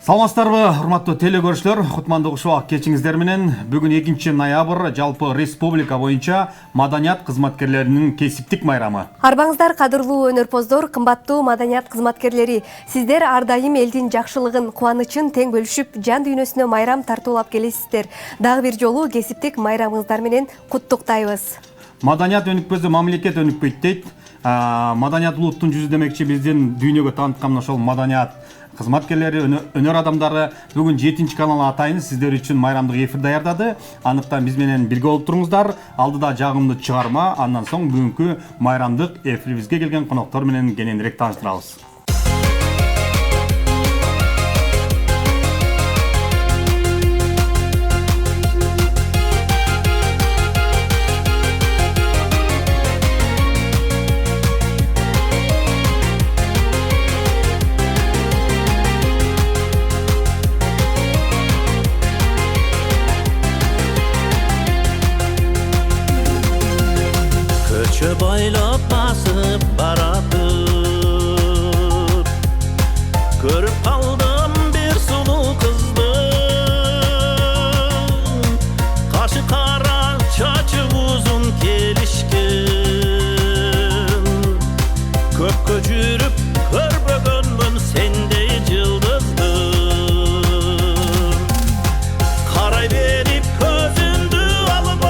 Саламатсыздарбы, урматтуу теле көрүүчүлөр, кутмандуу ушубак кечиңиздер менен бүгүн 2-ноябрь жалпы республика боюнча маданият кызматкерлеринин кесиптик майрамы. Арбаңыздар кадырлуу өнөрпоздор, кымбаттуу маданият кызматкерлери, сиздер ар дайым элдин жакшылыгын, кубанычын тең бөлүшүп, жан дүйнөсүнө майрам тартуулап келесиздер. Дагы бир жолу кесиптик майрамыңыздар менен куттуктайбыз. Маданият өнүкпөсө мамлекет өнүкпөйт дейт. Маданият улуттун жүзү демекчи биздин дүйнөгө тааныткан ошол маданият кызматкерлери, өнөр адамдары бүгүн 7 канал атайын сиздер үчүн майрамдык эфир даярдады. Андыктан биз менен бирге болуп туруңуздар. Алдыда жагымдуу чыгарма, андан соң бүгүнкү майрамдык эфирибизге келген коноктор менен кененирээк тааныштырабыз. Boylop basıp baratıp Görüp kaldım bir sulu kızdı Kaşı kara, çaçı uzun kelişkin Köpkö jürüp körbөгөнмүн sendey yıldızdım Karay verip közündü alıp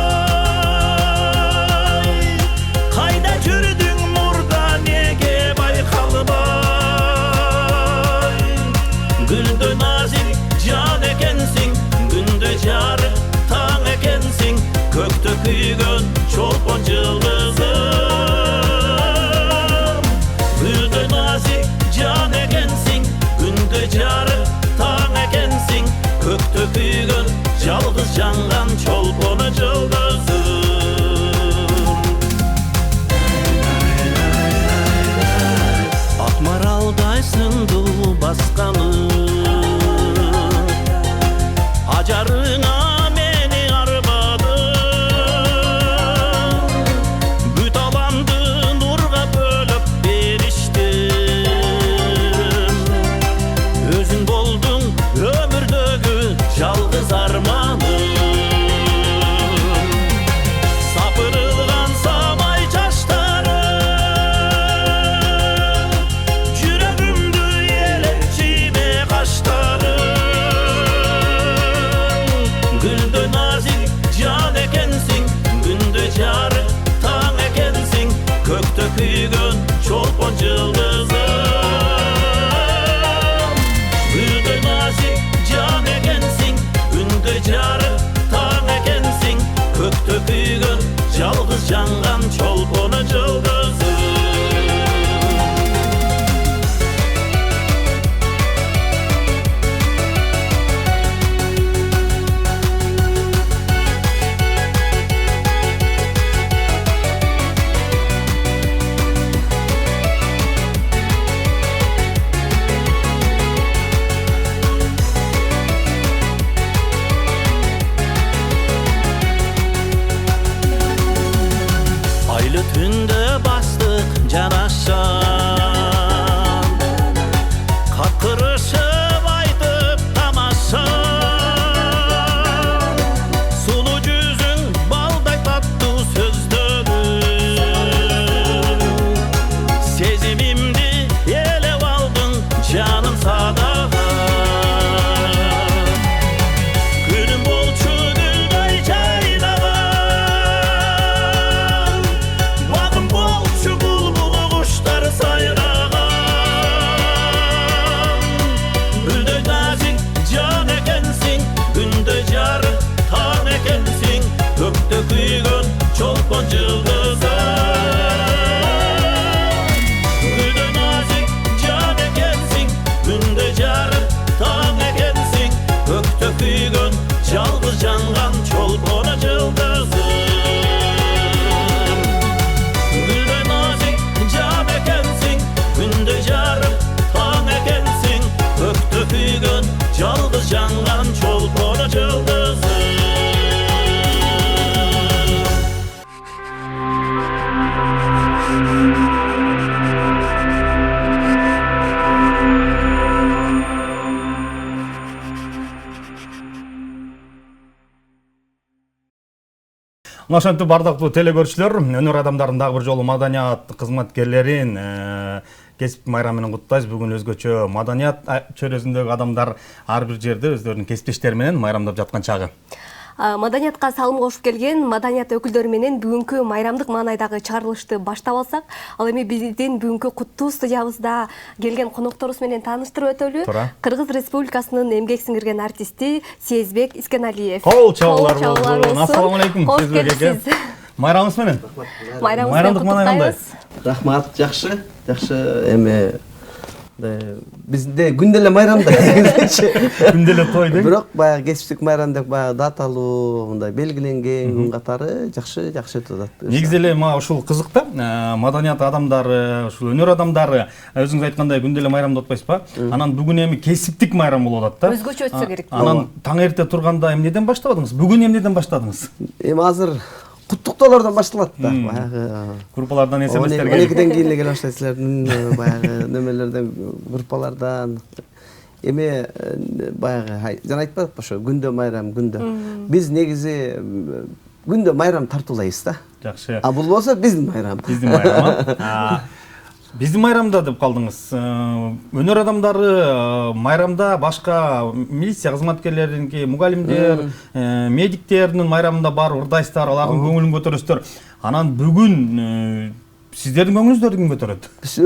Gündü nazik can ekensin, gündü jarı taң ekensin Köktö küygön çolpon yıldızım Gündü nazik can ekensin, gündü jarı taң ekensin Köktö küygön жалгыз жанган çolponu yıldızım Akmaraldaysın dul baskanı Acarına meni arbadı Büt alandı nurga bölüp beriştim Özün boldun ömürdögü жалгыз armanım Sapırılgan samay çaşları Yüreğimdü yeletçime kaşları Güldü nazik can ekensin, gündü jarı taң ekensin Köktö küygön çolpon yıldızım Güldü nazik can ekensin, gündü jarı taң ekensin Köktö küygön жалгыз жанган çolponu yıldızım Aylı tünde bastık canaşan Kapkırışıp aytıp tamaşan Sulu yüzün balday tatlı sözdörün Sezimimdi elep aldın canım sadağa Günüm bolçu gülday çaynağa Bakın bolçu bulbulu kuşlar ошентип бардыктуу телекөрүүчүлөр, өнөр адамдарын дагы бир жолу маданият кызматкерлерин кесип майрамы менен куттайбыз. Бүгүн өзгөчө маданият чөйрөсүндөгү адамдар ар бир жерде өздөрүнүн кесиптештери менен майрамдап жаткан чагы. Маданиятка салым кошуп келген маданият өкүлдөрү менен бүгүнкү майрамдык маанайдагы чыгарылышты баштап алсак, ал эми биздин бүгүнкү куттуу студиябызда келген конокторубуз менен тааныштырып өтөлү. Кыргыз Республикасынын эмгек сиңирген артисти Сезбек Искеналиев. Кол чабууларыңыз. Ассаламу алейкум. Сезбек эке. Майрамыңыз менен. Майрамыңыз менен куттуктайбыз. Рахмат, жакшы. Эми бизде күндө эле майрамда. Күндө эле той дейм. Бирок баягы кесиптик майрам деп баягы даталуу, мындай белгиленген күн катары жакшы өтүп атат. Негизи эле мага ушул кызык да, маданият адамдары, ушул өнөр адамдары өзүңүз айткандай күндө эле майрамда атпайсызбы? Анан бүгүн эми кесиптик майрам болуп атат да. Өзгөчө өтсө керек. Анан таң эрте турганда эмнеден баштабадыңыз? Бүгүн эмнеден баштадыңыз? Эми азыр куттуктоолордон башталат да. Баягы группалардан SMS-тер 12ден кийин эле келе баштайсыздар. Баягы нөмөлөрдөн, группалардан. Эми баягы жана айтпадык ошо күндө майрам, күндө. Биз негизи күндө майрам тартуулайбыз да. Жакшы. А бул болсо биздин майрам. Биздин майрам. Биздин майрамда деп калдыңыз. Өнөр адамдары майрамда башка милиция кызматкерлеринки, мугалимдер, медиктердин майрамында бар ырдайсыздар, алардын көңүлүн көтөрөсүздөр. Анан бүгүн сиздердин көңүлүңүздөрдү ким көтөрөт? Биз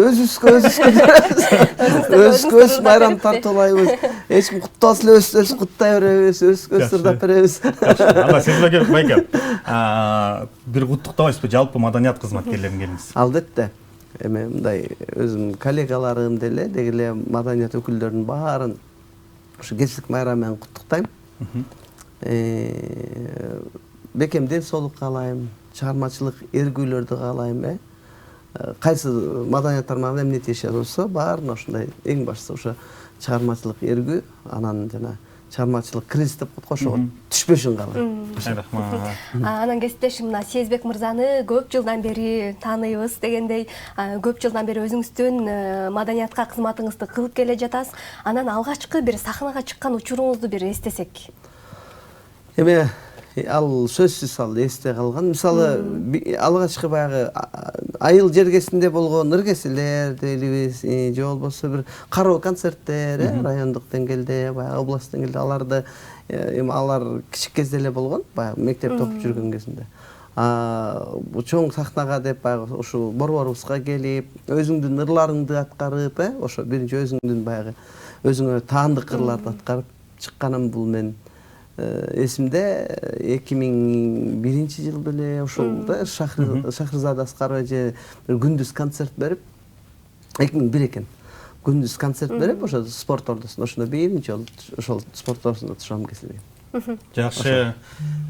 өзүбүз майрам тартуулайбыз. Эч ким куттабаса эле өзүбүз куттай беребиз, өзүбүз ырдап беребиз. Анда Сезбек байке, бир куттуктабайсызбы жалпы маданият кызматкерлерин келиңиз? Албетте. Эми мындай өзүм коллегаларым деле деги эле маданият өкүлдөрүнүн баарын ушу кесиптик майрам менен куттуктайм. Бекем ден соолук каалайм, чыгармачылык эргүүлөрдү каалайм, кайсы маданият тармагында эмне тиешет болсо, баарына ушундай эң башкысы ошо чыгармачылык эргүү, анан жана чыгармачылык кризис деп коет, ошого түшпөшүн каалайм. Анан кесиптешим мына Сезбек мырзаны көп жылдан бери тааныйбыз дегендей, көп жылдан бери өзүңүздүн маданиятка кызматыңызды кылып келе жатасыз. Анан алгачкы бир сахнага чыккан учуруңузду бир эстесек. Эми ал сөзсүз ал эсте калган. Мисалы, алгачкы баягы айыл жергесинде болгон ыргеселер дейлибиз, же болбосо бир кароо концерттер, райондук деңгээлде, баягы областтык деңгээлде аларды эми алар кичик кезде эле болгон, баягы мектепте окуп жүргөн кезинде. Чоң сахнага деп баягы ушу борборубузга келип, өзүңдүн ырларыңды аткарып, ошо биринчи өзүңдүн баягы өзүңө таандык ырларды аткарып чыкканым бул мен эсимде 2001-жыл беле ошолда Шахризада Аскарова эже күндүз концерт берип, 2001 экен. Күндүз концерт берип, ошо спорт ордосунда, ошондо биринчи жолу ошол спорт ордосунда тушам кесилген. Жакшы.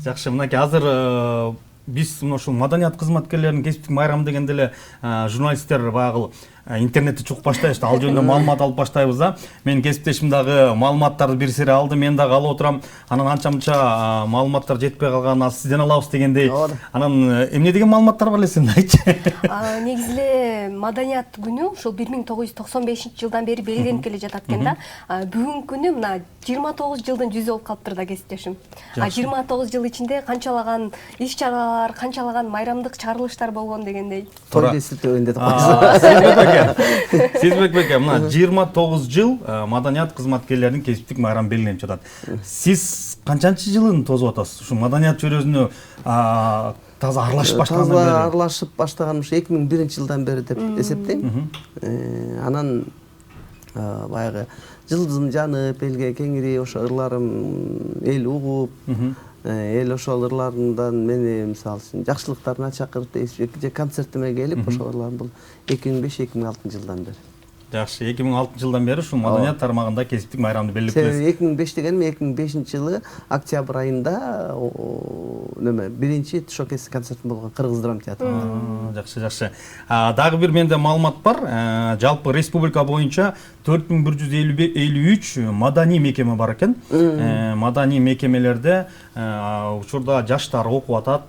Жакшы, мынакей азыр биз ушул маданият кызматкерлеринин кесиптик майрамы дегенде эле журналисттер баягы интернетти чукуп баштайбыз, ал жөнүндө маалымат алып баштайбыз да. Мен кесиптешим дагы маалыматтарды бир сире алды, мен дагы алып отурам. Анан анча-мынча маалыматтар жетпей калган, сизден алабыз дегендей. Анан эмне деген маалыматтар бар эле сен айтчы? Негизи эле маданият күнү ушул 1995-жылдан бери белгиленип келе жатат экен да. Бүгүнкү күнү мына 29 жылдын жүзү болуп калыптыр да кесиптешим. 29 жыл ичинде канчалаган иш-чаралар, канчалаган майрамдык чыгарылыштар болгон дегендей. Той десилтебенде деп коесуз. Сезбек байке, мына 29 жыл маданият кызматкерлеринин кесиптик майрамы белгиленип жатат. Сиз канчанчы жылын тосуп атасыз? Ушу маданият чөйрөсүнө таза аралашып баштагандан бери? Таза аралашып баштаган ушу 2001-жылдан бери деп эсептейм. Анан баягы жылдызым жанып, элге кеңири ошо ырларым эл угуп, эл ошол ырларынан мени мисалы үчүн жакшылыктарына чакырып, же концертиме келип, ошол ырларым бул 2005-2006 жылдан бери. Жакшы, 2006 жылдан бери ушул маданият тармагында кесиптик майрамды белгилеп келесиз. 2005 дегеним 2005-жылы октябрь айында биринчи ошо кесиптик концертим болгон Кыргыз драма театрында. Жакшы, жакшы. Дагы бир менде маалымат бар. Жалпы республика боюнча 4153 маданий мекеме бар экен. Маданий мекемелерде учурда жаштар окуп атат,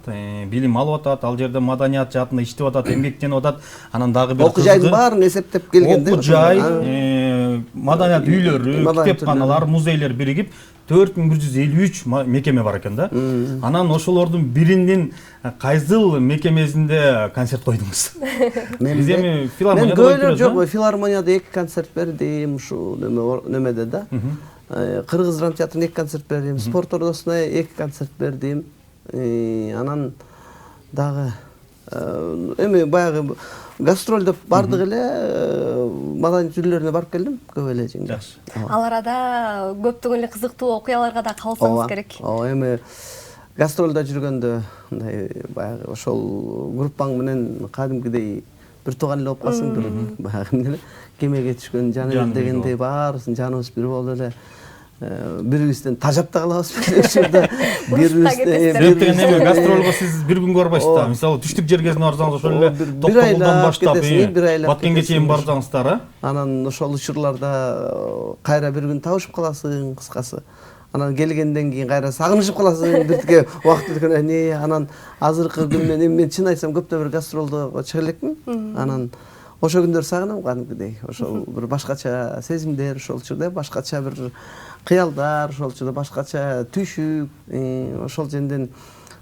билим алып атат, ал жерде маданият жаатында иштеп атат, эмгектенип атат. Анан дагы бир окуу жайдын баарын эсептеп келгенде жай, маданият үйлөрү, Маданият китепканалар, музейлер биригип 4153 мекеме бар экен да. Анан ошолордун биринин кайсыл мекемесинде концерт койдуңуз? Биз эми филармонияда көйлөр коюп жок, жүрөбүз. филармонияда 2 концерт бердим, ушу немеде да. Кыргыз драма театрына 2 концерт бердим, спорт ордосуна 2 концерт бердим. Анан дагы эми баягы гастролдоп бардык эле маданият үйлөрүнө барып келдим, көп эле жеңде. Жакшы. Ал арада көптөгөн эле кызыктуу окуяларга да калсаңыз керек. Ооба, эми гастролдо жүргөндө мындай баягы ошол группаң менен кадимкидей бир тууган эле болуп калсаң, бир баягы эмне эле кемеге түшкөн жан дегендей баарыбыздын жаныбыз бир болуп эле бирибизден тажап да калабыз учурда. Деген эми гастролго сиз бир күнгө барбайсыз да. Мисалы түштүк жергесине барсаңыз ошол эле Токтогулдан баштап Баткенге чейин барсаңыздар, а? Анан ошол учурларда кайра бир күн табышып каласың, кыскасы. Анан келгенден кийин кайра сагынышып каласың, биртике убакыт өткөндөн кийин. Анан азыркы күн мен чын айтсам көптө бир гастролдо чыга элекмин. Анан ошол күндөр сагынам кадимкидей. Ошол бир башкача сезимдер, ошол учурда башкача бир кыялдар, ошол учурда башкача түшүк, ошол женден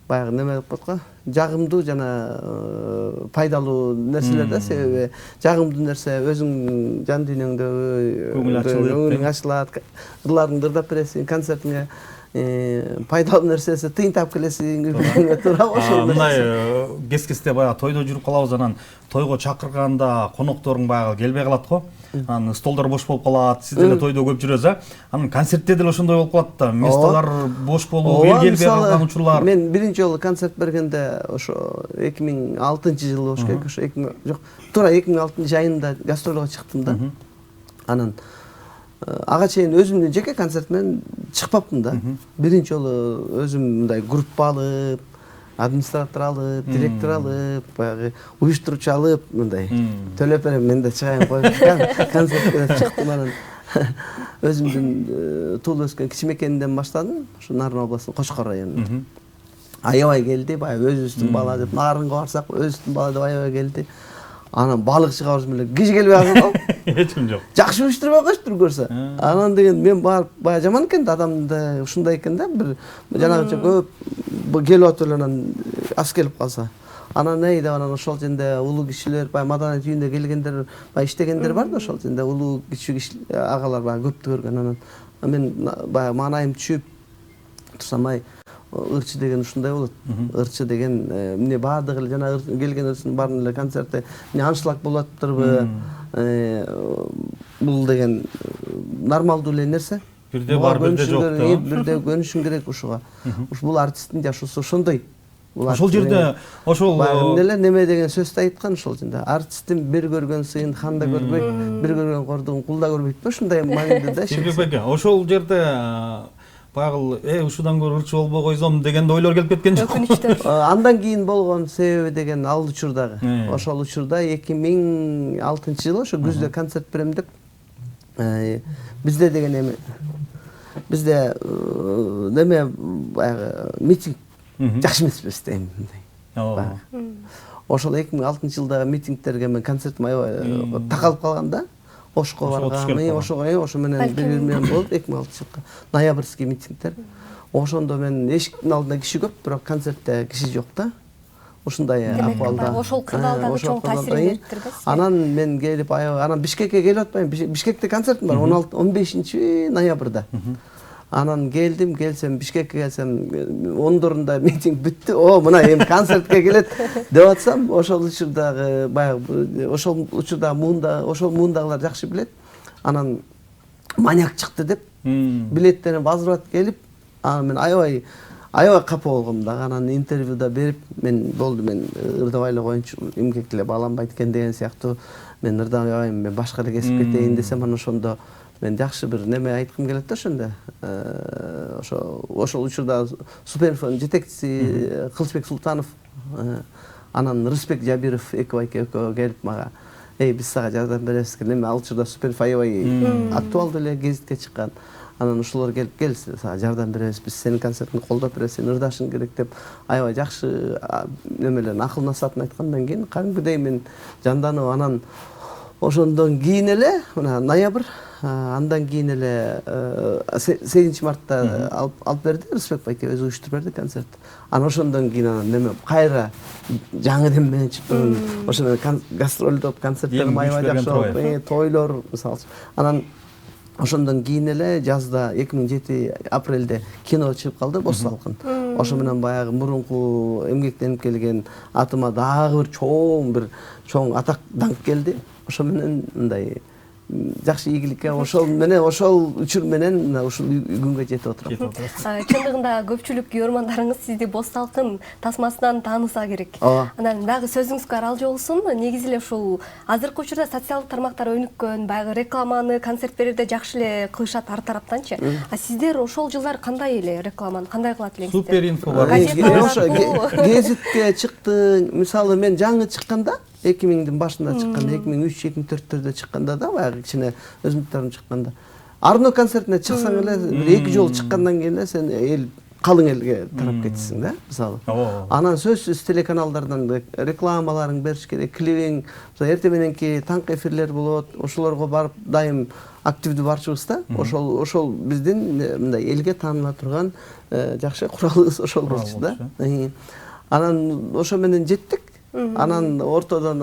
баягы неме болуп коет го. Жагымдуу жана пайдалуу нерселер да, себеби жагымдуу нерсе өзүң жан дүйнөңдө көңүлүң ачылат, ырларыңды ырдап бересиң, концертиңе пайдалуу нерсеси тыйын таап келесиң, туура ошол. Мындай кес-кесте баягы тойдо жүрүп калабыз, анан тойго чакырганда конокторуң баягы келбей калат го. Анан столдор бош болуп калат, сиз деле тойдо көп жүрөсүз, а? Анан концертте деле ошондой болуп калат да. Месталар бош болуп, эл келбей калган учурлар. Мен биринчи жолу концерт бергенде ошо 2006-жылы болуш керек, ошо жок, туура 2006 айында гастролго чыктым да. Анан ага чейин өзүмдүн жеке концерт менен чыкпапмын да. Биринчи жолу өзүм мындай группа алып, администратор алып, директор алып, баягы уюштуруучу алып, мындай төлөп берем, мен да чыгайын коюп концертке чыктым. Анан өзүмдүн туулуп өскөн кичи мекенинен баштадым, ушу Нарын областынын Кочкор районунан. Аябай келди, баягы өзүбүздүн бала деп, Нарынга барсак өзүбүздүн бала деп аябай келди. Анан балыкчыга барсам эле киши келбей калды. Эчим жок. Жакшы уюштурбай коюштур көрсө. Анан деген мен барып баягы жаман экен да, адамда ушундай экен да, бир жанагыча көп келип атып эле анан аз келип калса. Анан деп анан ошол жерде улуу кишилер, баягы маданият үйүнө келгендер, баягы иштегендер бар да, ошол жерде улуу кичи агалар баягы көптү көргөн. Анан мен баягы маанайым түшүп турсам, ырчы деген ушундай болот. Ырчы деген эмне баардыгы эле жана келгендердин баарын эле концертте эмне аншлаг болуп атыптырбы? Бул деген нормалдуу эле нерсе. Бирде бар, бирде жок да. Бирде көнүшүң керек ушуга. Бул артисттин жашоосу ошондой. Ошол жерде ошол неме деген сөздү айткан ошол жерде. Артисттин бир көргөн сыйын ханда көрбөйт, бир көргөн кордугун кулда көрбөйт. Ушундай мааниде да. Себеби ошол жерде баягы ушудан көрө ырчы болбой койсом деген ойлор келип кеткен жок. Өкүнүчтөр. Андан кийин болгон себеби деген ал учурдагы. Ошол учурда 2006-жылы ошо күздө концерт берем деп бизде деген эми бизде неме баягы митинг жакшы эмес бизде мындай. Ошол 2006-жылдагы митингтерге мен концертим аябай такалып калган да. Ошко баргам, ошо менен бир менен болуп 2006-жылкы ноябрьский митингтер. Ошондо мен эшиктин алдында киши көп, бирок концертте киши жок да. Ушундай акыбалда. Ошол кырдаалдагы чоң таасирин бериптир да. Анан мен келип анан Бишкекке келип атпайм. Бишкекте концертим бар 15 ноябрда. Анан келсем Бишкекке келсем 10-дорунда митинг бүттү. Мына эми концертке келет деп атсам, ошол учурдагы баягы ошол учурдагы ошол муундагылар жакшы билет. Анан маньяк чыкты деп билеттерин базырап келип, анан мен аябай капа болгом да. Анан интервьюда берип, мен ырдабай эле коеюнчу, эмгекти эле бааланбайт экен деген сыяктуу, мен ырдабайм, мен башка эле кесип кетейин десем, анан ошондо мен жакшы бир неме айткым келет да ошондо. Ошол учурда Суперфон жетекчиси Кылычбек Султанов, анан Рыспек Жабиров экөө келип мага, биз сага жардам беребиз экен. Эми ал учурда Суперф аябай актуалдуу эле гезитке чыккан. Анан ошолор келип сага жардам беребиз, биз сенин концертиңди колдоп беребиз, сен ырдашың керек деп аябай жакшы немелерин, акыл насаатын айткандан кийин кадимкидей мен жанданып, анан ошондон кийин эле мына ноябрь, андан кийин эле 8 мартта алып берди, Рысбек байке өзү уюштуруп берди концерт. Анан ошондон кийин неме кайра жаңы дем менен чыктым. Ошо менен гастролдоп, концерттер майга жакшы, тойлор мисалы. Анан ошондон кийин эле жазда 2007 апрелде кино чыгып калды, Боз салкын. Ошо менен баягы мурунку эмгектенип келген атыма дагы бир чоң атак даңк келди. Ошо менен мындай жакшы ийгиликке ошол учур менен ушул күнгө жетип отурам. Чындыгында көпчүлүк көрөрмандарыңыз сизди Боз салкын тасмасынан тааныса керек. Анан дагы сөзүңүзгө аралжуу болсун, негизи эле ушул азыркы учурда социалдык тармактар өнүккөн, баягы рекламаны концерт берерде жакшы эле кылышат ар тараптанчы. Сиздер ошол жылдар кандай эле рекламаны кандай кылат элеңиздер? Супер инфо бар. Гезитке чыкты, мисалы мен жаңы чыкканда 2000-дин башында чыкканда, 2003-2004-төрдө чыкканда да баягы кичине өзүмдүктөрүм чыкканда. Арно концертине чыксаң эле, эки жолу чыккандан кийин эле сен эл калың элге тарап кетсиң да, мисалы. Анан сөзсүз телеканалдардан рекламаларын бериш керек, клипиң, эртең мененки таңкы эфирлер болот, ошолорго барып дайым активдүү барчыбыз да. Ошол биздин мындай элге тааныла турган жакшы куралыбыз ошол болчу да. Анан ошо менен жеттик. Анан ортодон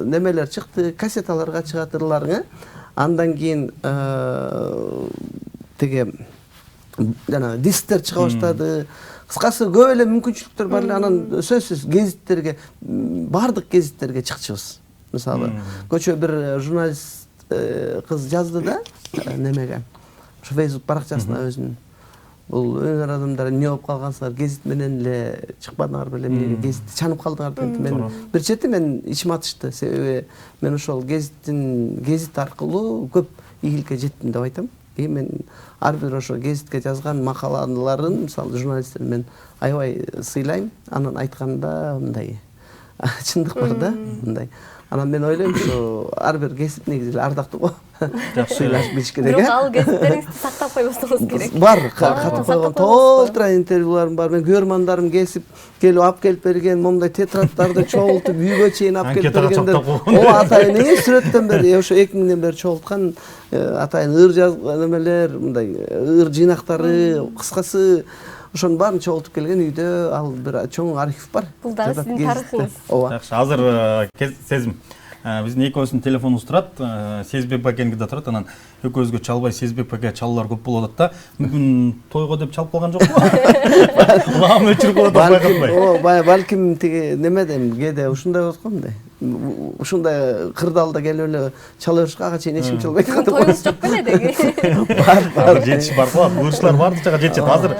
немелер чыкты, кассеталарга чыгат ырларың. Андан кийин теге жана дисктер чыга баштады. Кыскасы көп эле мүмкүнчүлүктөр бар эле. Анан сөзсүз гезиттерге, бардык гезиттерге чыкчыбыз. Мисалы, көчө бир журналист кыз жазды да, немеге. Ошо Facebook баракчасына өзүнүн. Бул өнөр адамдары эмне болуп калгансыңар, гезит менен эле чыкпадыңар беле, эмнеге гезитти чанып калдыңар деп мен бир чети мен ичим атышты. Себеби мен ошол гезит аркылуу көп ийгиликке жеттим деп айтам. Мен ар бир ошо гезитке жазган макалаларын, мисалы журналисттер мен аябай сыйлайм. Анан айтканда мындай чындык бар да, мындай. Анан мен ойлойм, ошо ар бир гезит негизи эле ардактуу го. Сыйлаш бич керек. Бирок ал гезиттериңизди сактап койбосоңуз керек. Бар, катып койгон толтура интервьюларым бар. Мен көрмандарым келип алып келип берген, момундай тетрадтарды чогултуп үйгө чейин алып келип бергендер. О атайын сүрөттөн бери, ошо 2000ден бери чогулткан атайын ыр жазган эмелер, мындай ыр жыйнактары, кыскасы ошонун баарын чогултуп келген үйдө ал бир чоң архив бар. Бул дагы сиздин тарыхыңыз. Жакшы, азыр сезим. Биздин экөөбүздүн телефонубуз турат, Сезбек байкеники да турат, анан экөөбүзгө чалбай Сезбек байке чалуулар көп болуп атат да. Мүмкүн тойго деп чалып калган жокпу? Улам өчүрүп болуп атат байканбай. Балким тиги немеден кээде ушундай болот го мындай. Ушундай кырдаалда келип эле чала беришке ага чейин эч ким чалбайт экен. Тоюңуз жок беле деги. Бар, жетиш бар го, бурчлар бардык жака жетишет азыр.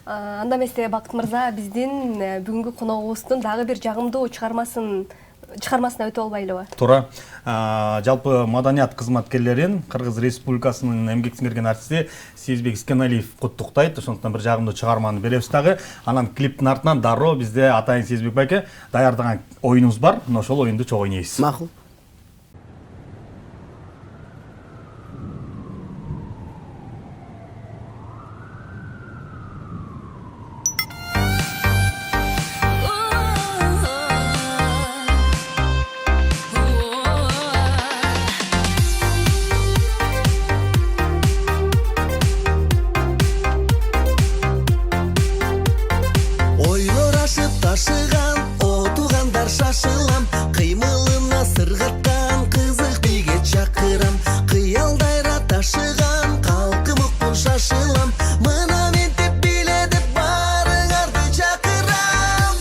Анда эмесе Бакыт мырза, биздин бүгүнкү коногубуздун дагы бир жагымдуу чыгармасына өтө албайлыбы? Туура. Жалпы маданият кызматкерлерин Кыргыз Республикасынын эмгек сиңирген артисти Сезбек Искеналиев куттуктайт. Ошондуктан бир жагымдуу чыгарманы беребиз дагы. Анан клиптин артынан дароо бизде атайын Сезбек байке даярдаган оюнубуз бар. Мына ошол оюнду чогуу ойнойбуз. Макул. Ташыган, отугандар шашылам, кыймылына сыргаткан кызык биге чакырам. Кыялдайра ташыган, калкым укпун шашылам, мына мен деп биле деп барыңарды чакырам.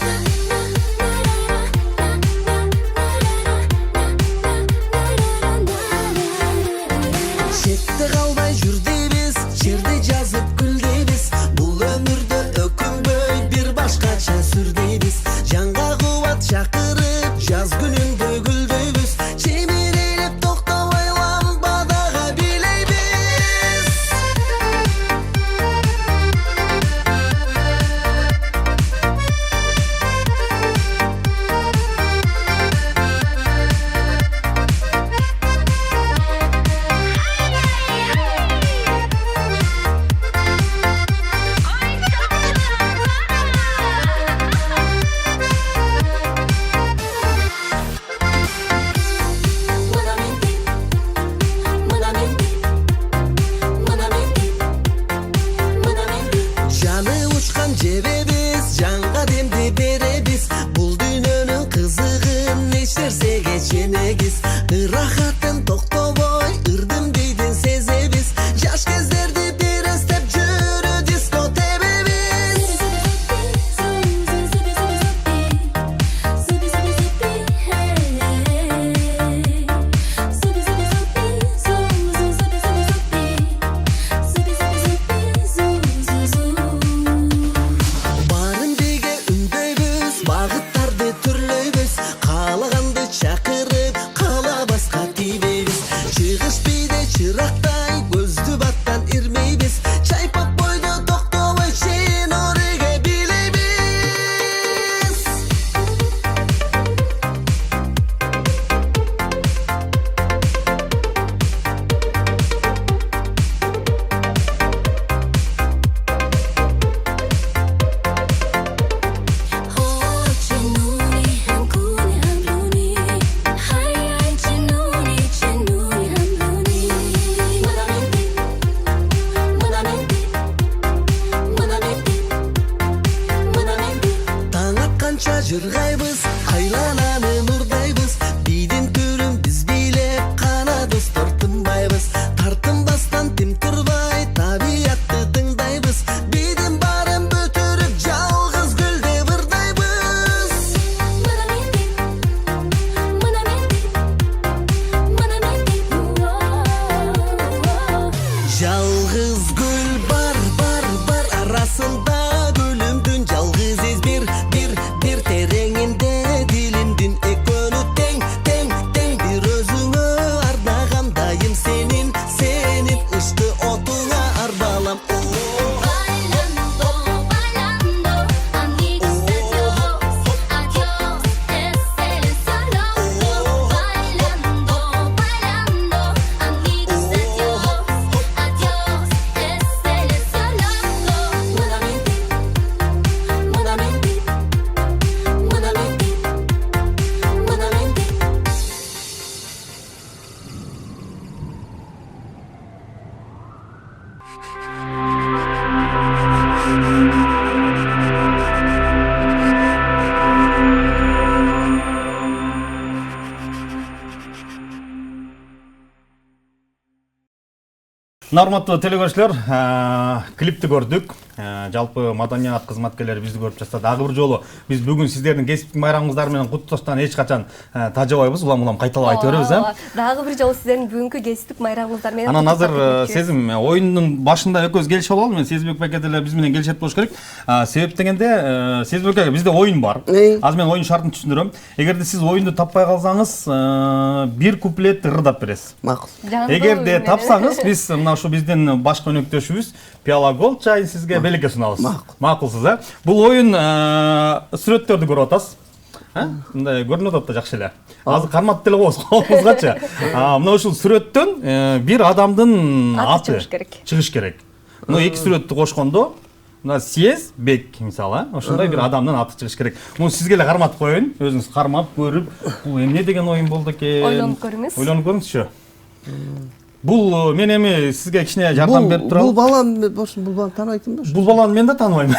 Четте калбай жүр дейбиз, жерди жазып күл дейбиз, бул өмүрдө өкүнбөй бир башкача сүр дейбиз. Жанга кубат чакырып Урматтуу телекөрүүчүлөр, клипти көрдүк. Жалпы маданият кызматкерлери бизди көрүп жатса, дагы бир жолу биз бүгүн сиздердин кесиптик майрамыңыздар менен куттукташтан эч качан тажабайбыз, улам кайталап айта беребиз, Дагы бир жолу сиздердин бүгүнкү кесиптик майрамыңыздар менен. Анан азыр сезим оюндун башында экөөбүз келишип алалы. Мен Сезибек байке деле биз менен келишет болуш керек. Себеп дегенде Сезибек байке бизде оюн бар. Азыр мен оюн шартын түшүндүрөм. Эгерде сиз оюнду таппай калсаңыз, бир куплет ырдап бересиз. Макул. Эгерде тапсаңыз, биз мына ушу биздин башкы өнөктөшүбүз Пиала Голд чайын сизге белекке сунабыз. Макулсуз, Бул оюн сүрөттөрдү көрүп атасыз. Мындай көрүнүп атат да жакшы эле. Азыр кармап деле коебуз колубузгачы. Мына ушул сүрөттөн бир адамдын аты чыгыш керек. Мына эки сүрөттү кошкондо, мына Сез Бек мисалы, ошондой бир адамдын аты чыгыш керек. Муну сизге эле карматып коеюн, өзүңүз кармап көрүп, бул эмне деген оюн болду экен? Ойлонуп көрүңүз. Ойлонуп көрүңүзчү. Бул мен эми сизге кичине жардам берип турам. Бул баланы тааныбайтынбы? Бул баланы мен да тааныбайм.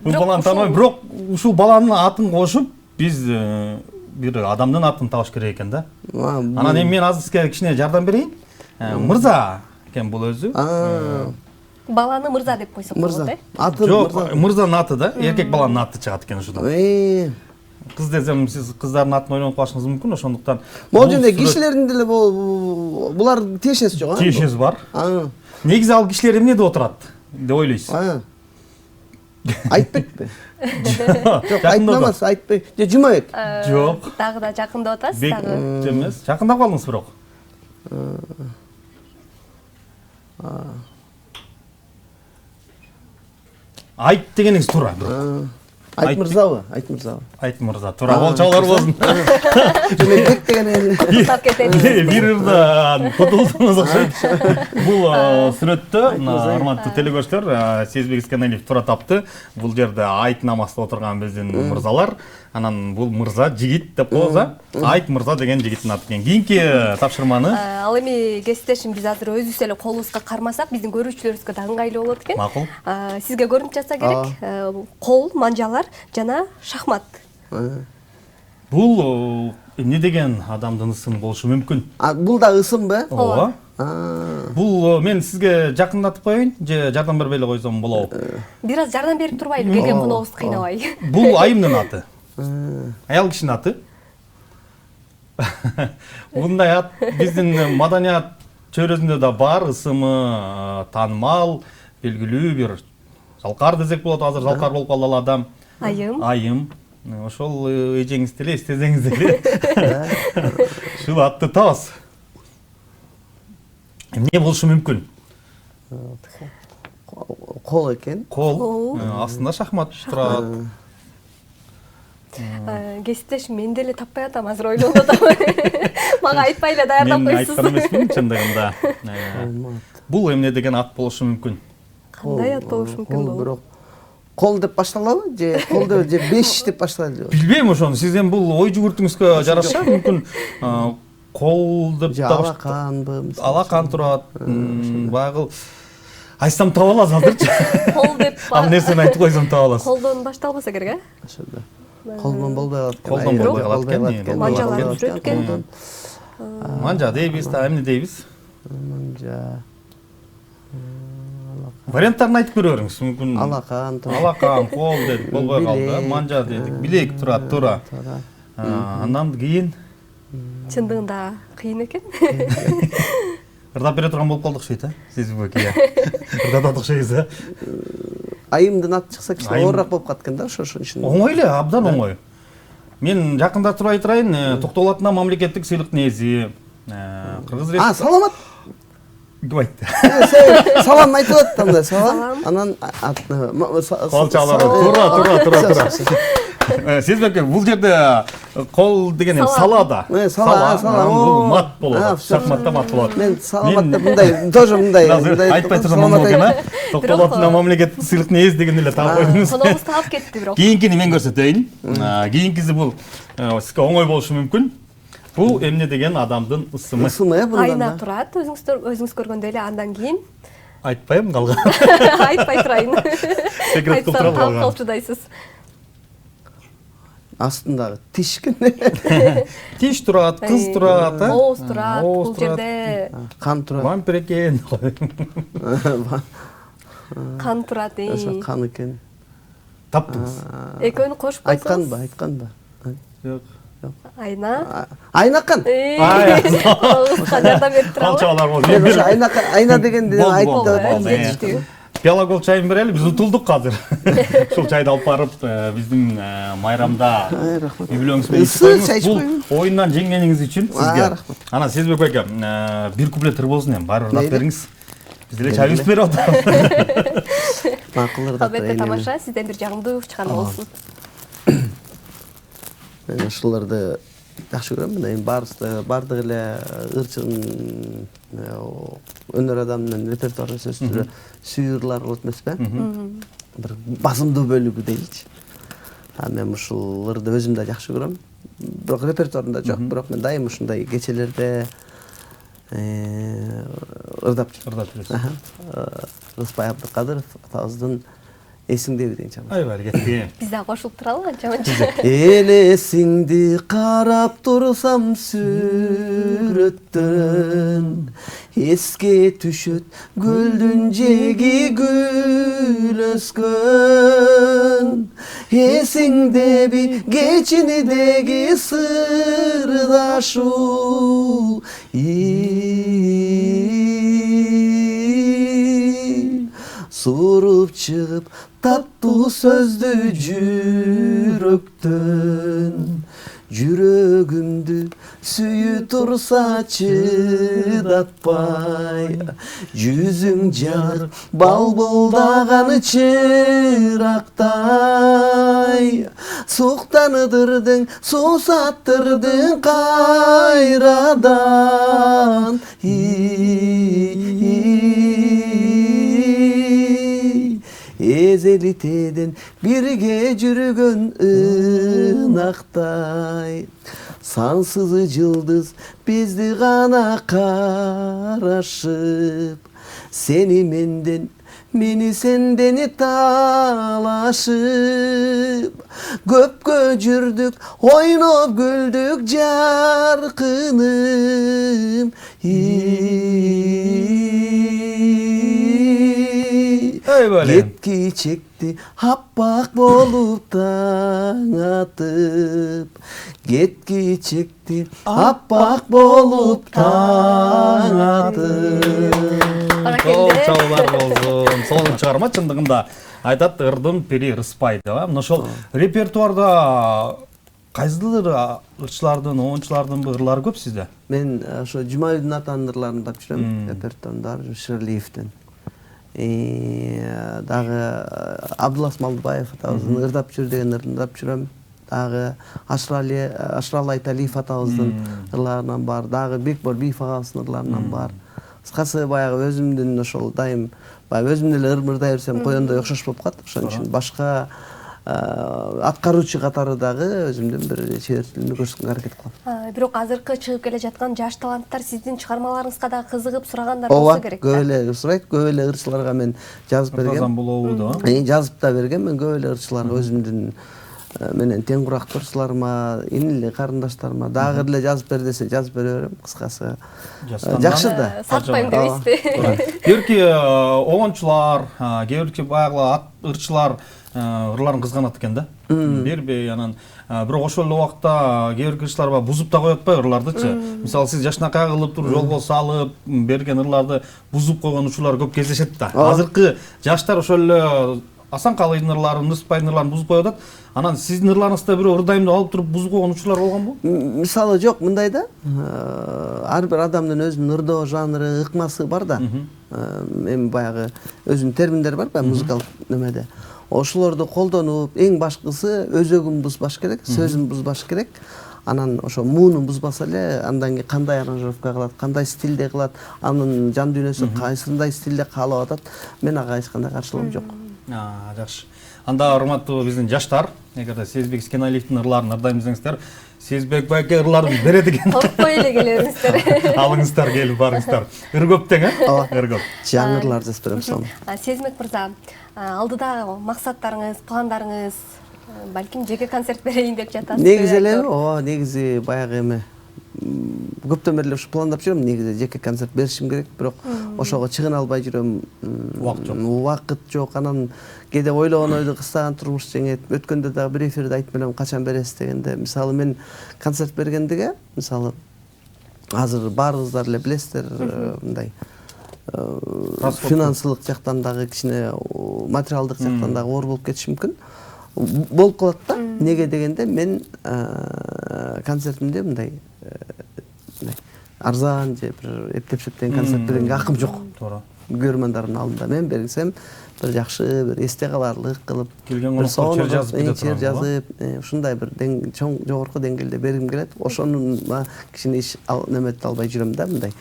Бул баланы тааныбайм, бирок ушул баланын атын кошуп, биз бир адамдын атын табыш керек экен да. Анан эми мен азыр сизге кичине жардам берейин. Мырза экен бул өзү. Баланы мырза деп койсок болот, Аты Жок, мырзанын аты да, эркек баланын аты чыгат экен ушудан. Кыз десем сиз кыздардын атын ойлонуп калышыңыз мүмкүн, ошондуктан. Могу жерде кишилердин деле булар тиешеси жок, Тиешеси бар. Негизи ал кишилер эмне деп отурат деп ойлойсуз? Айтпайбы? Жок, айтпамас, айтпай. Же Жумабек? Жок. Дагы да жакындап атасыз, Бек эмес. Жакындап калдыңыз бирок. Айт дегениңиз туура бирок. Айт мырзабы? Айт мырзабы. Айт мырза, туура болчолор болсун. Мен Бек деген Куттап кетели. Бир ырдан кутулдуңуз окшойт. Бул сүрөттө урматтуу телекөрүүчүлөр, Сезибек Исканалиев туура тапты. Бул жерде айт намазда отурган биздин мырзалар. Анан бул мырза жигит деп коебуз, Айт мырза деген жигиттин аты экен. Кийинки тапшырманы. Ал эми кесиптешим биз азыр өзүбүз эле колубузга кармасак, биздин көрүүчүлөрүбүзгө да ыңгайлуу болот экен. Макул. Сизге көрүнүп жатса керек. Кол, манжалар жана шахмат. Бул эмне деген адамдын ысымы болушу мүмкүн? Бул да ысымбы? Ооба. Бул мен сизге жакындатып коеюн же жардам бербей эле койсом болобу? Бир аз жардам берип турбайлы, келген конообузду кыйнабай. Бул айымдын аты. Аял кишинин аты. Мындай ат биздин маданият чөйрөсүндө да бар, ысымы таанымал, белгилүү бир жалкар десек болот, азыр жалкар болуп калды ал адам. Айым. Ошол эжеңиз деле, эстесеңиз деле. Ушул атты табасыз. Эмне болушу мүмкүн? Кол экен. Кол. Астында шахмат турат. Кесиптешим мен деле таппай атам, азыр ойлонуп атам. Мага айтпай эле даярдап Мен койсуз. айткан эмесмин чындыгында. Бул эмне деген ат болушу мүмкүн? Кандай ат болушу мүмкүн Кол бирок кол деп башталабы же кол деп же 5 деп башталабы? Билбейм ошону. Сиз эми бул ой жүгүртүңүзгө жараша мүмкүн кол деп Же алаканбы? Алакан турат. Багыл айтсам таба аласыз азырчы. Кол деп. Ал нерсени айтып койсом таба аласыз. Колдон башталбаса керек, Ошондо. Колдон болбой калат экен. Колдон болбой калат экен. Манжалар жүрөт экен. Манжа дейбиз, та эмне дейбиз? Манжа. Варианттарын айтып көрөңүз. Мүмкүн Алакан. алакан, кол дедик, болбой калды. Манжа дедик, билек турат, туура. Андан кийин Чындыгында кыйын экен. ырдап бере турган болуп калдык окшойт, Сезибек байке. Ырдатат окшойсуз, Айымдын аты чыкса кичине оорураак болуп калат экен да, ошон үчүн. Оңой эле, абдан оңой. Мен жакындатып айтырайын, Токтолатына мамлекеттик сыйлыктын ээси. Кыргыз Республикасы. Саламат. Ким айтты? Салам айтып атты, салам. Анан атны Кол чалары. Туура. Сезбек, бул жерде кол деген салада. Салам. Бул мат болот. Шахматта мат болот. Мен саламат деп мындай, тоже мындай. Айтпай турсам болмок экен, Токтолатына мамлекеттик сыйлыктын ээси деген эле таап койдуңуз. Конобуз таап кетти бирок. Кийинкини мен көрсөтөйүн. Кийинкиси бул сизге оңой болушу мүмкүн. Бул эмне деген адамдын ысымы? Ысымы, Айна турат, өзүңүз көргөндөй эле, андан кийин Айтпайм калган. айтпай турайын. Секрет кылып Айтсам калган. таап калчудайсыз. астындагы тишкин Тиш турат, кыз турат, ооз турат, ооз бул турат. жерде кан турат. Вампир экен. кан турат. Ошо кан экен. Таптыңыз. Экөөнү кошуп койсоңуз. Айтканбы? Жок. Айна. Айнакан. Оозга жардам берип турабы? Калчалар болду. Мен ошо айна дегенди Болду, айтып болду, атам. болду. Жетиштүү. Пиалагол чайын берели, биз утулдук азыр. Ушул чайды алып барып, биздин майрамда рахмат. юбилейиңиз менен Ыссы чай Бул ичпейбин. оюндан жеңгениңиз үчүн сизге. Рахмат. Анан Сезбек байке, бир куплет ыр болсун эми, баары ырдап Мейли. бериңиз. Биз деле чайыбызды берип атабыз. Макул ырдап Албетте берейин. тамаша, сизден бир жагымдуу чыган болсун. Мен ошолорду жакшы көрөм. Мына эми бардык эле ырчын өнөр адамынын репертуарын сөзсүз түрдө сүйүрлар болот эмеспи? Бир басымдуу бөлүгү дейчи. Мен ушул ырды өзүм да жакшы көрөм. Бирок репертуарымда жок, бирок мен дайым ушундай кечелерде ырдап жүрөм. Рыспай Абдыкадыров атабыздын эсиңдеби деген чыгат. Айбар кетти. Биз да кошулуп туралы анча-мынча. Элесиңди карап турсам сүрөттөн эске түшөт гүлдүн жеги гүл өскөн эсиңдеби кечинидеги сырдашуу суруп чыгып таттуу сөздү жүрөктөн жүрөгүмдү сүйү турса чыдатпай жүзүң жар балбылдаган чырактай суктаныдырдың суусаттырдың кайрадан эзелитеден бирге жүргөн ынактай сансыз жылдыз бизди гана карашып сени менден мени сенден талашып көпкө жүрдүк ойноп күлдүк жаркыным кетки чекти аппак болуп таң атып кетки чекти аппак болуп таң атып Чабуулар болсун. Сонун чыгарма чындыгында айтат ырдын пири ырыспай деп. Мына ошол репертуарда кайсыдыр ырчылардын, оончулардын ырлары көп сизде? Мен ошо Жумабайдын атанын ырларын ырдап жүрөм. Репертуарымда Ширлиевден. Дагы Абдулас Малдыбаев атабыздын ырдап жүр деген ырын ырдап жүрөм. Дагы Ашрал Айталиев атабыздын ырларынан бар. Дагы Бекбол Биев агабыздын ырларынан бар. Кыскасы баягы өзүмдүн ошол дайым баягы өзүм эле ырмырдай берсем коёндой окшош болуп калат. Ошон үчүн башка аткаруучу катары дагы өзүмдүн бир чеберчилигимди көрсөткөнгө аракет кылам. Бирок азыркы чыгып келе жаткан жаш таланттар сиздин чыгармаларыңызга да кызыгып сурагандар болсо керек. Көп эле сурайт, көп эле ырчыларга мен жазып бергем. Жазып да бергем мен көп эле ырчыларга өзүмдүн менен тең курактуу ырчыларыма, инилик карындаштарыма дагы эле жазып бер десе жазып бере берем. Кыскасы жакшы да. Сатпайм дебейсизби? Кээбирки оончулар, кээбирки баягы ырчылар ырларын кызганат экен да. Бербей анан бирок ошол эле убакта кээбирки ырчылар бузуп да коет атпайбы ырлардычы. Мисалы сиз жашынакай кылып туруп жолго салып берген ырларды бузуп койгон учурлар көп кездешет да. Азыркы жаштар ошол эле Асанкалыйдын ырларын, Ныспайдын ырларын бузуп коюп атат. Анан сиздин ырларыңызда бирөө ырдайм деп алып туруп бузуп койгон учурлар болгонбу? Мисалы жок, мындай да. Ар бир адамдын өзүнүн ырдоо жанры, ыкмасы бар да. Эми баягы өзүнүн терминдери бар баягы музыкалык немеде. Ошолорду колдонуп, эң башкысы өзөгүн бузбаш керек, сөзүн бузбаш керек. Анан ошо муунун бузбаса эле андан кийин кандай аранжировка кылат, кандай стилде кылат, анын жан дүйнөсү кайсындай стилде каалап атат, мен ага эч кандай каршылыгым жок. Жакшы. Анда урматтуу биздин жаштар, эгерде Сезбек Искеналиевдин ырларын ырдайм десеңиздер, Сезбек байке ырларын берет экен. Коркпой эле келиңиздер. Алыңыздар, келип барыңыздар. Ыр көп тең, ыр көп. Жаңы ырлар жазып берем сону. Сезмек мырза, алдыда максаттарыңыз, пландарыңыз Балким жеке концерт берейин деп жатасыз. Негизи эле ооба, негизи баягы эме көптөн бери ушу пландап жүрөм, негизи жеке концерт беришим керек, бирок ошого чыгына албай жүрөм. Убакыт жок. Анан кээде ойлогон ойду кыстаган турмуш жеңет. Өткөндө дагы бир эфирде айтып элем, качан бересиз дегенде, мисалы мен концерт бергендиге, мисалы азыр баарыңыздар эле билесиздер, мындай финансылык жактан дагы кичине, материалдык жактан дагы оор болуп кетиши мүмкүн. Болуп калат да. Неге дегенде мен концертимде мындай арзан же бир эптеп-септеген концерт бергенге акым жок. Туура. Көрөрмандардын алдында мен берсем бир жакшы, бир эсте каларлык кылып, Келген коноктор чер жазып кете турган. чер жазып, ушундай бир чоң жогорку деңгээлде бергим келет. Ошонун кичине иш неметип албай жүрөм да, мындай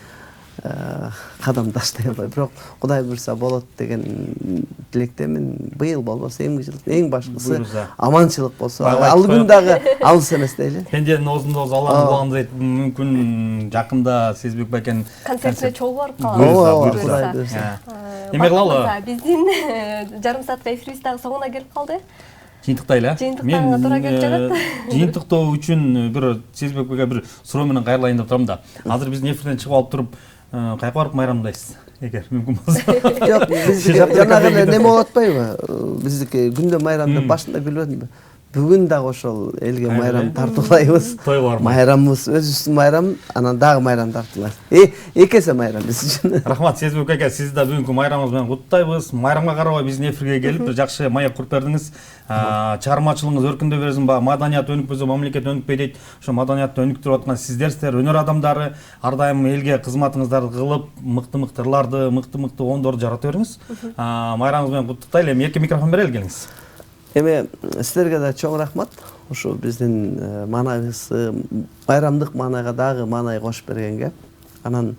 кадам таштай албай. Бирок Кудай буйрса болот деген тилектемин. Быйыл болбосо эң башкысы аманчылык болсо. Ал күн дагы алыс эмес дейли. Пенденин оозунда Алланын кулагында дейт, мүмкүн жакында Сезбек байкенин концертине чогуу барып буйрса, Кудай буйрса. Эме кылалы? Биздин жарым саатка эфирибиз дагы соңуна келип калды. Жыйынтыктайлы. Жыйынтыктаганга туура келип жатат. Жыйынтыктоо үчүн бир Сезбек байке бир суроо менен кайрылайын деп турам да. Азыр биздин эфирден чыгып алып туруп, кайка барып майрамдайсыз, эгер мүмкүн болсо. Жок, биздики жанагы эле неме болуп атпайбы? Биздики күндө майрамды башында билбедимби? Бүгүн дагы ошол элге майрам тартуулайбыз. Той барбы? Майрамыбыз өзүбүздүн майрам, анан дагы майрам тартуулайбыз. Эки эсе майрам биз үчүн. Рахмат Сезбек ака, сизди да бүгүнкү майрамыңыз менен куттуктайбыз. Майрамга карабай биздин эфирге келип бир жакшы маек куруп бердиңиз. Чыгармачылыгыңыз өркүндөй берсин, маданият өнүкпөсө мамлекет өнүкпөйт дейт. Ошо маданиятты өнүктүрүп аткан сиздерсиздер, өнөр адамдары, ар дайым элге кызматыңыздарды кылып, мыкты ырларды, мыкты оңдорду жарата бериңиз. Майрамыңыз менен куттуктайлы. Эми эки микрофон берели, келиңиз. Эми силерге да чоң рахмат. Ошо биздин маанайыбызды, майрамдык маанайга дагы маанай кошуп бергенге. Анан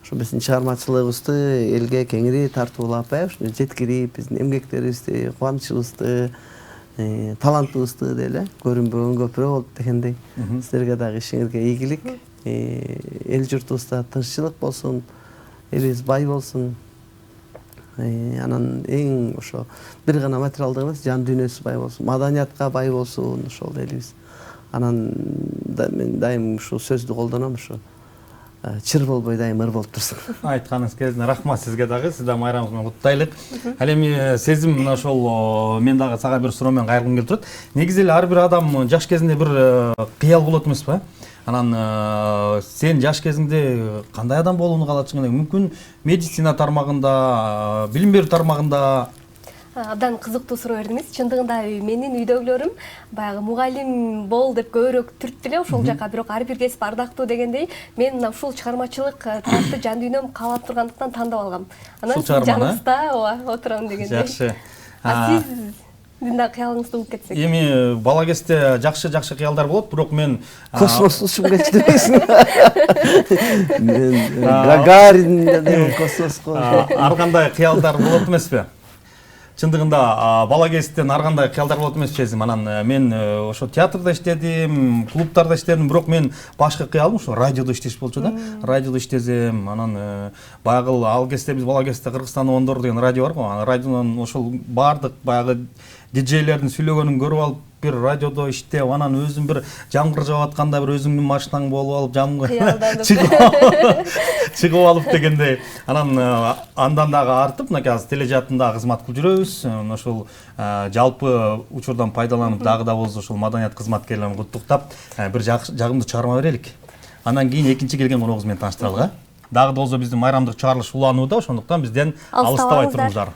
ошо биздин чыгармачылыгыбызды элге кеңири тартуулап, жеткирип, биздин эмгектерибизди, кубанычыбызды, талантыбызды деле көрүнбөгөн көпүрө болуп дегендей. Силерге дагы ишиңерге ийгилик, эл журтубузда тынччылык болсун, элибиз бай болсун. Анан эң ошо бир гана материалдык эмес, жан дүйнөсү бай болсун, маданиятка бай болсун ошол элибиз. Анан мен дайым ушу сөздү колдоном, ушу чыр болбой дайым ыр болуп турсун. Айтканыңыз келесине рахмат сизге дагы. Сиз да майрамыңыз менен куттуктайлык. Ал эми сезим мына ошол мен дагы сага бир суроо менен кайрылгым келип турат. Негизи эле ар бир адам жаш кезинде бир кыял болот эмеспи? Анан сен жаш кезиңде кандай адам болууну каалачың? Мүмкүн медицина тармагында, билим берүү тармагында? Абдан кызыктуу суроо бердиңиз. Чындыгында менин үйдөгүлөрүм баягы мугалим бол деп көбүрөөк түрттү эле ошол жака, бирок ар бир кесип ардактуу дегендей, мен мына ушул чыгармачылык тарапты жан дүйнөм каалап тургандыктан тандап алгам. Анан жаныңызда отурам дегендей. Жакшы. Сиздин да кыялыңызды угуп кетсек. Эми бала кезде жакшы кыялдар болот, бирок мен Космос учуп кетти дейсиң. Мен Гагарин деп космоско. Ар кандай кыялдар болот эмеспи? Чындыгында бала кезден ар кандай кыялдар болот эмес сезим. Анан мен ошо театрда иштедим, клубтарда иштедим, бирок мен башкы кыялым ошо радиодо иштеш болчу да. Радиодо иштесем, анан баягы ал кезде биз бала кезде Кыргызстан ондор деген радио бар го. Радионун ошол бардык баягы диджейлердин сүйлөгөнүн көрүп алып, бир радиодо иштеп, анан өзүм бир жамгыр жаап атканда бир өзүңдүн машинаң болуп алып, жамгыр чыгып алып дегендей. Анан андан дагы артып, мына азыр тележаатында кызмат кылып жүрөбүз. Ошол жалпы учурдан пайдаланып, дагы да болсо ошол маданият кызматкерлерин куттуктап, бир жагымдуу чыгарма берелик. Андан кийин экинчи келген коногубуз менен тааныштыралык. Дагы да болсо биздин майрамдык чыгарылыш уланууда, ошондуктан бизден алыстабай туруңуздар.